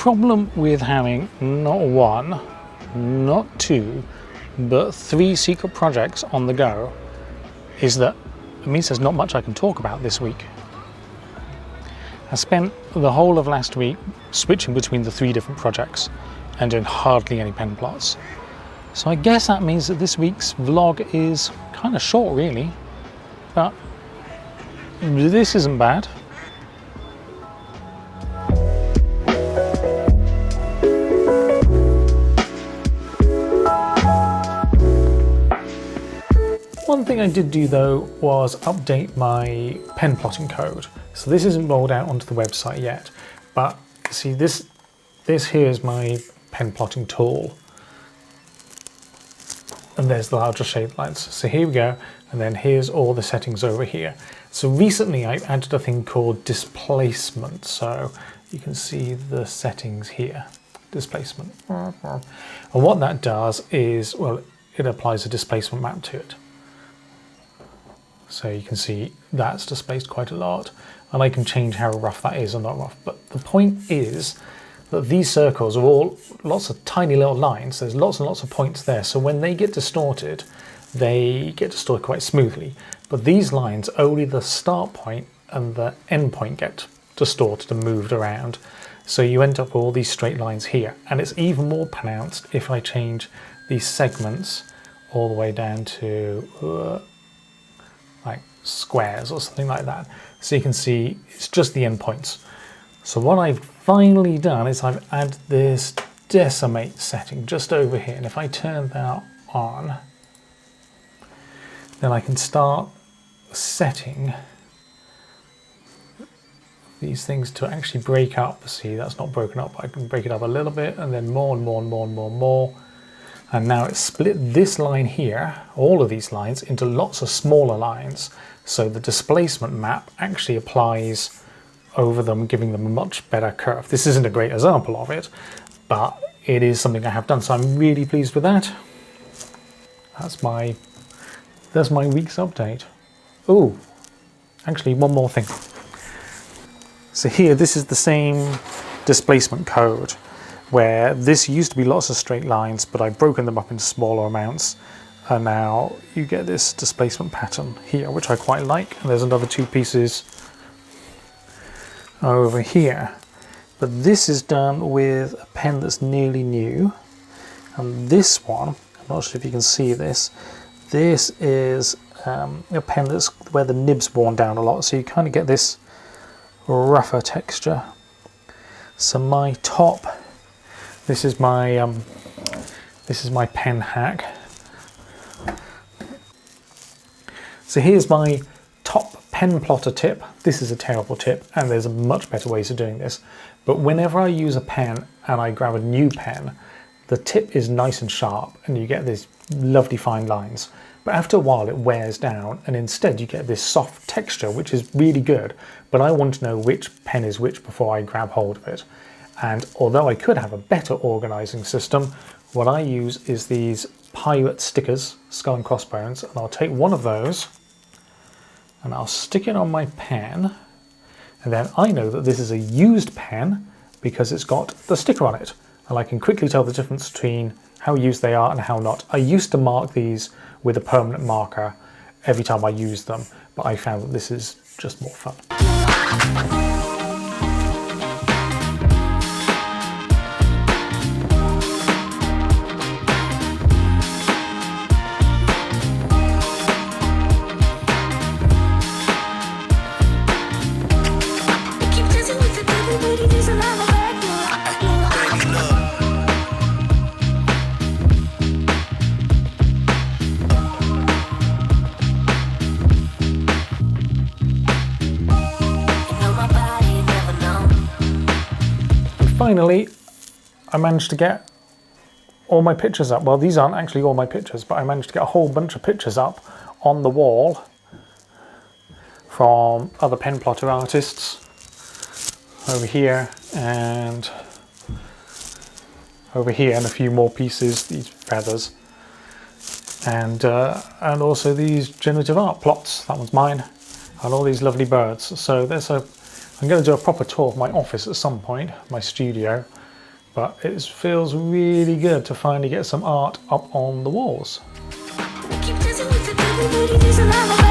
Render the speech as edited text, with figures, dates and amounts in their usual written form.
problem with having not one, not two, but 3 secret projects on the go is that it means there's not much I can talk about this week. I spent the whole of last week switching between the 3 different projects and doing hardly any pen plots. So I guess that means that this week's vlog is kind of short really, but this isn't bad. One thing I did do though was update my pen plotting code. So this isn't rolled out onto the website yet, but see this here is my pen plotting tool. And there's the larger shade lines. So here we go, and then here's all the settings over here. So recently I added a thing called displacement. So you can see the settings here, displacement. And what that does is, well, it applies a displacement map to it. So you can see that's displaced quite a lot, and I can change how rough that is or not rough. But the point is that these circles are all lots of tiny little lines. There's lots and lots of points there. So when they get distorted, they get distorted quite smoothly. But these lines, only the start point and the end point get distorted and moved around. So you end up with all these straight lines here. And it's even more pronounced if I change these segments all the way down to like squares or something like that. So you can see it's just the endpoints. So what I've finally done is I've added this decimate setting just over here. And if I turn that on, then I can start setting these things to actually break up. See, that's not broken up. I can break it up a little bit and then more and more and more and more and more. And now it's split this line here, all of these lines, into lots of smaller lines. So the displacement map actually applies over them, giving them a much better curve. This isn't a great example of it, but it is something I have done. So I'm really pleased with that. That's my week's update. Oh, actually one more thing. So here, this is the same displacement code, where this used to be lots of straight lines, but I've broken them up into smaller amounts. And now you get this displacement pattern here, which I quite like. And there's another 2 pieces over here. But this is done with a pen that's nearly new. And this one, I'm not sure if you can see this, this is a pen that's where the nib's worn down a lot. So you kind of get this rougher texture. So my top, this is my pen hack. So here's my top pen plotter tip. This is a terrible tip, and there's much better ways of doing this. But whenever I use a pen and I grab a new pen, the tip is nice and sharp, and you get these lovely fine lines. But after a while it wears down, and instead you get this soft texture, which is really good. But I want to know which pen is which before I grab hold of it. And although I could have a better organizing system, what I use is these pirate stickers, skull and crossbones, and I'll take one of those and I'll stick it on my pen, and then I know that this is a used pen because it's got the sticker on it, and I can quickly tell the difference between how used they are and how not. I used to mark these with a permanent marker every time I used them, but I found that this is just more fun. Finally, I managed to get all my pictures up. Well, these aren't actually all my pictures, but I managed to get a whole bunch of pictures up on the wall from other pen plotter artists over here and over here, and a few more pieces, these feathers, and also these generative art plots. That one's mine, and all these lovely birds. So I'm going to do a proper tour of my office at some point, my studio, but it feels really good to finally get some art up on the walls. Keep dancing with the devil, but he needs a lot of